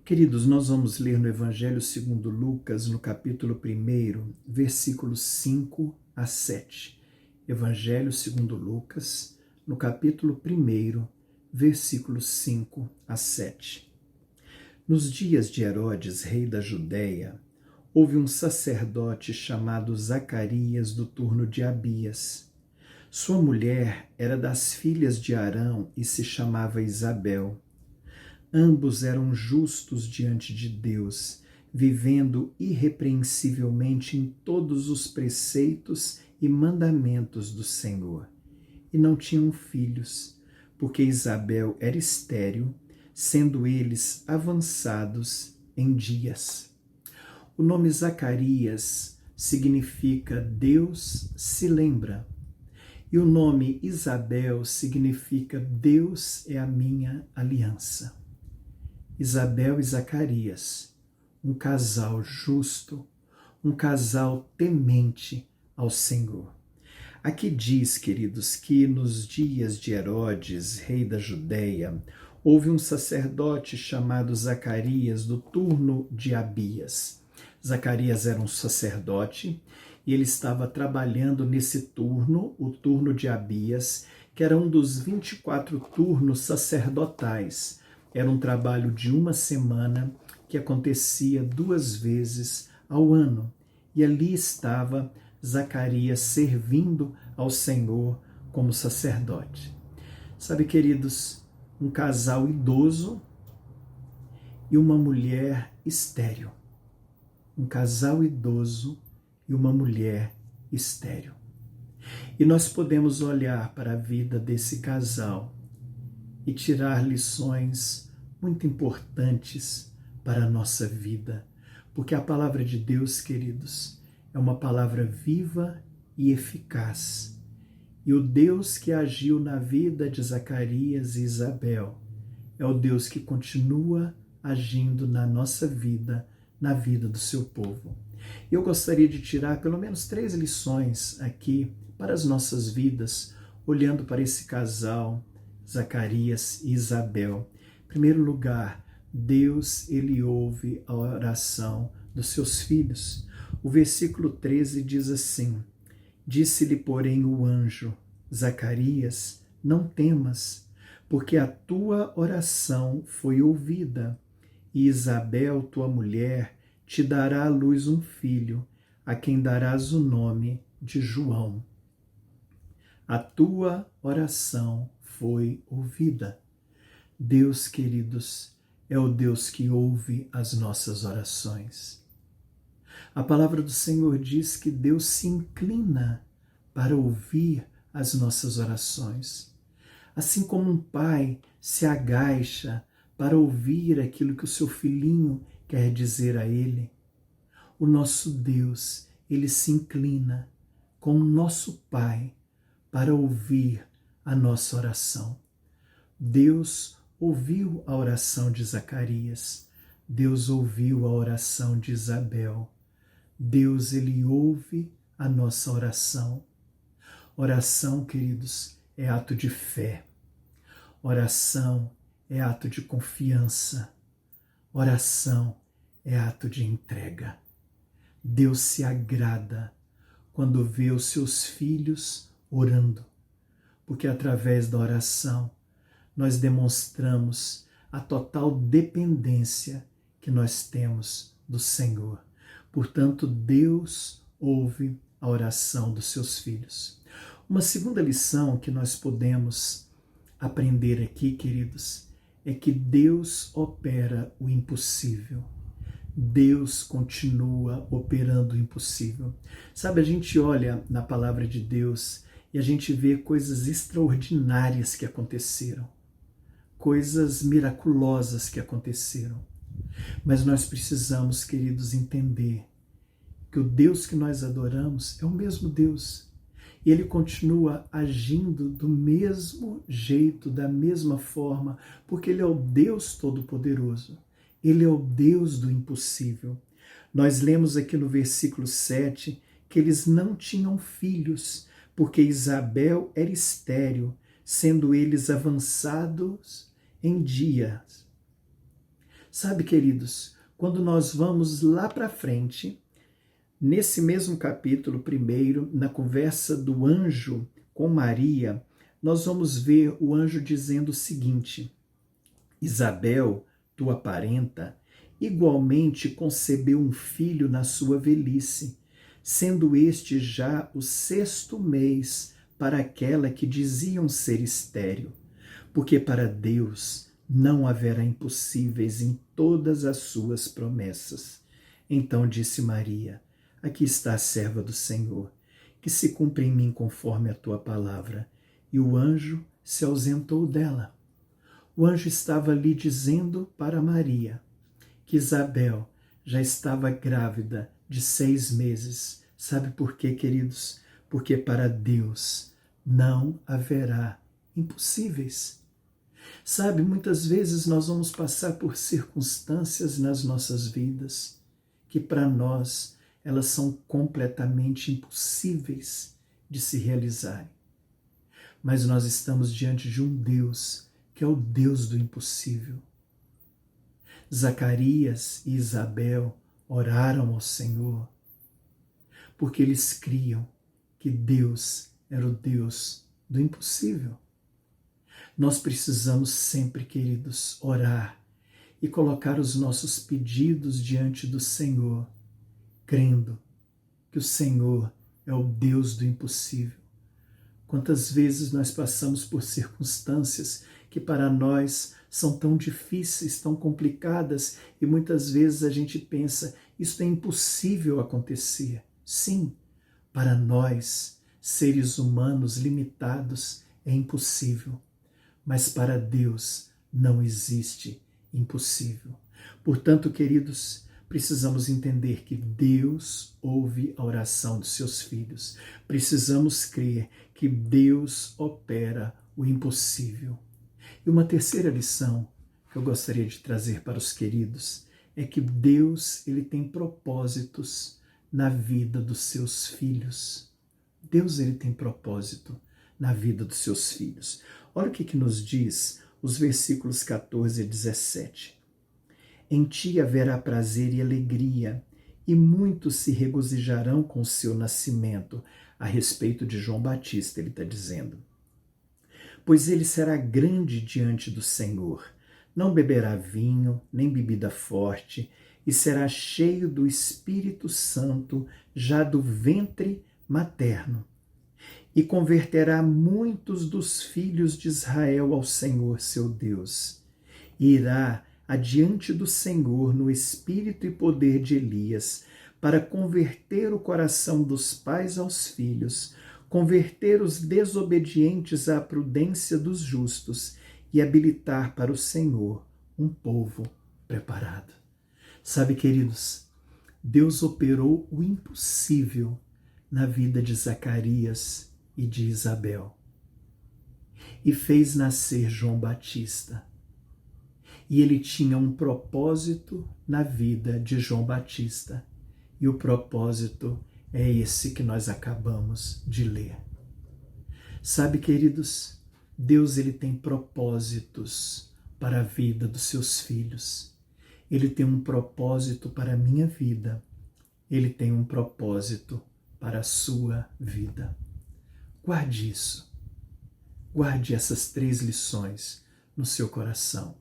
Queridos, nós vamos ler no Evangelho segundo Lucas, no capítulo 1, versículos 5 a 7. Evangelho segundo Lucas, no capítulo 1, versículos 5 a 7. Nos dias de Herodes, rei da Judéia, houve um sacerdote chamado Zacarias do turno de Abias. Sua mulher era das filhas de Arão e se chamava Isabel. Ambos eram justos diante de Deus, vivendo irrepreensivelmente em todos os preceitos e mandamentos do Senhor. E não tinham filhos, porque Isabel era estéril, sendo eles avançados em dias. O nome Zacarias significa Deus se lembra. E o nome Isabel significa Deus é a minha aliança. Isabel e Zacarias, um casal justo, um casal temente ao Senhor. Aqui diz, queridos, que nos dias de Herodes, rei da Judéia, houve um sacerdote chamado Zacarias do turno de Abias. Zacarias era um sacerdote e ele estava trabalhando nesse turno, o turno de Abias, que era um dos 24 turnos sacerdotais. Era um trabalho de uma semana que acontecia 2 vezes ao ano. E ali estava Zacarias servindo ao Senhor como sacerdote. Sabe, queridos, um casal idoso e uma mulher estéril. Um casal idoso e uma mulher estéril. E nós podemos olhar para a vida desse casal e tirar lições muito importantes para a nossa vida, porque a palavra de Deus, queridos, é uma palavra viva e eficaz. E o Deus que agiu na vida de Zacarias e Isabel é o Deus que continua agindo na nossa vida, na vida do seu povo. Eu gostaria de tirar pelo menos 3 lições aqui para as nossas vidas, olhando para esse casal, Zacarias e Isabel. Em primeiro lugar, Deus, ele ouve a oração dos seus filhos. O versículo 13 diz assim: Disse-lhe, porém, o anjo: Zacarias, não temas, porque a tua oração foi ouvida, e Isabel, tua mulher, te dará à luz um filho, a quem darás o nome de João. A tua oração foi ouvida. Deus, queridos, é o Deus que ouve as nossas orações. A palavra do Senhor diz que Deus se inclina para ouvir as nossas orações. Assim como um pai se agacha para ouvir aquilo que o seu filhinho quer dizer a ele, o nosso Deus, ele se inclina como nosso Pai para ouvir a nossa oração. Deus ouviu a oração de Zacarias, Deus ouviu a oração de Isabel. Deus, ele ouve a nossa oração. Oração, queridos, é ato de fé. Oração é ato de confiança. Oração é ato de entrega. Deus se agrada quando vê os seus filhos orando, porque através da oração nós demonstramos a total dependência que nós temos do Senhor. Portanto, Deus ouve a oração dos seus filhos. Uma segunda lição que nós podemos aprender aqui, queridos, é que Deus opera o impossível. Deus continua operando o impossível. Sabe, a gente olha na palavra de Deus e a gente vê coisas extraordinárias que aconteceram, coisas miraculosas que aconteceram. Mas nós precisamos, queridos, entender que o Deus que nós adoramos é o mesmo Deus. E ele continua agindo do mesmo jeito, da mesma forma, porque ele é o Deus Todo-Poderoso. Ele é o Deus do impossível. Nós lemos aqui no versículo 7 que eles não tinham filhos, porque Isabel era estéril, sendo eles avançados em dias. Sabe, queridos, quando nós vamos lá para frente, nesse mesmo capítulo 1, na conversa do anjo com Maria, nós vamos ver o anjo dizendo o seguinte: Isabel, tua parenta, igualmente concebeu um filho na sua velhice, sendo este já o 6º mês para aquela que diziam ser estéril, porque para Deus não haverá impossíveis em todas as suas promessas. Então disse Maria: aqui está a serva do Senhor, que se cumpra em mim conforme a tua palavra. E o anjo se ausentou dela. O anjo estava ali dizendo para Maria que Isabel já estava grávida de 6 meses. Sabe por quê, queridos? Porque para Deus não haverá impossíveis. Sabe, muitas vezes nós vamos passar por circunstâncias nas nossas vidas que para nós elas são completamente impossíveis de se realizarem. Mas nós estamos diante de um Deus que é o Deus do impossível. Zacarias e Isabel oraram ao Senhor porque eles criam que Deus era o Deus do impossível. Nós precisamos sempre, queridos, orar e colocar os nossos pedidos diante do Senhor, crendo que o Senhor é o Deus do impossível. Quantas vezes nós passamos por circunstâncias que para nós são tão difíceis, tão complicadas, e muitas vezes a gente pensa, isso é impossível acontecer. Sim, para nós, seres humanos limitados, é impossível. Mas para Deus não existe impossível. Portanto, queridos, precisamos entender que Deus ouve a oração dos seus filhos. Precisamos crer que Deus opera o impossível. E uma terceira lição que eu gostaria de trazer para os queridos é que Deus, ele tem propósitos na vida dos seus filhos. Deus, ele tem propósito na vida dos seus filhos. Olha o que nos diz os versículos 14 a 17. Em ti haverá prazer e alegria, e muitos se regozijarão com o seu nascimento. A respeito de João Batista, ele está dizendo. Pois ele será grande diante do Senhor. Não beberá vinho, nem bebida forte, e será cheio do Espírito Santo, já do ventre materno. E converterá muitos dos filhos de Israel ao Senhor, seu Deus. E irá adiante do Senhor no espírito e poder de Elias, para converter o coração dos pais aos filhos, converter os desobedientes à prudência dos justos e habilitar para o Senhor um povo preparado. Sabe, queridos, Deus operou o impossível na vida de Zacarias e de Isabel, e fez nascer João Batista. E ele tinha um propósito na vida de João Batista, e o propósito é esse que nós acabamos de ler. Sabe, queridos, Deus, ele tem propósitos para a vida dos seus filhos. Ele tem um propósito para a minha vida. Ele tem um propósito para a sua vida. Guarde isso. Guarde essas 3 lições no seu coração.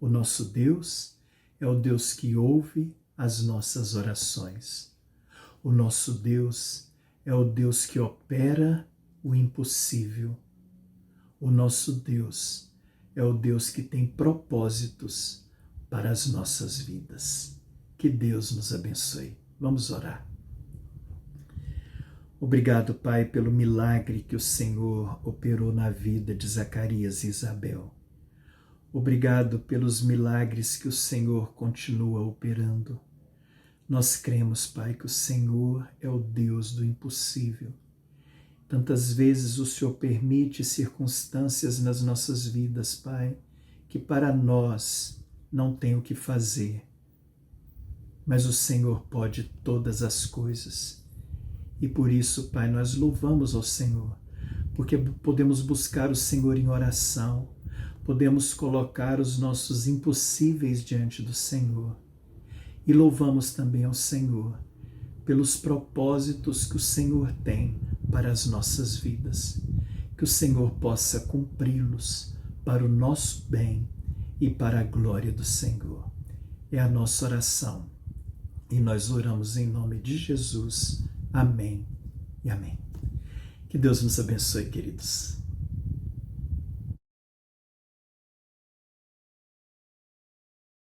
O nosso Deus é o Deus que ouve as nossas orações. O nosso Deus é o Deus que opera o impossível. O nosso Deus é o Deus que tem propósitos para as nossas vidas. Que Deus nos abençoe. Vamos orar. Obrigado, Pai, pelo milagre que o Senhor operou na vida de Zacarias e Isabel. Obrigado pelos milagres que o Senhor continua operando. Nós cremos, Pai, que o Senhor é o Deus do impossível. Tantas vezes o Senhor permite circunstâncias nas nossas vidas, Pai, que para nós não tem o que fazer. Mas o Senhor pode todas as coisas. E por isso, Pai, nós louvamos ao Senhor, porque podemos buscar o Senhor em oração, podemos colocar os nossos impossíveis diante do Senhor. E louvamos também ao Senhor pelos propósitos que o Senhor tem para as nossas vidas. Que o Senhor possa cumpri-los para o nosso bem e para a glória do Senhor. É a nossa oração. E nós oramos em nome de Jesus. Amém e amém. Que Deus nos abençoe, queridos.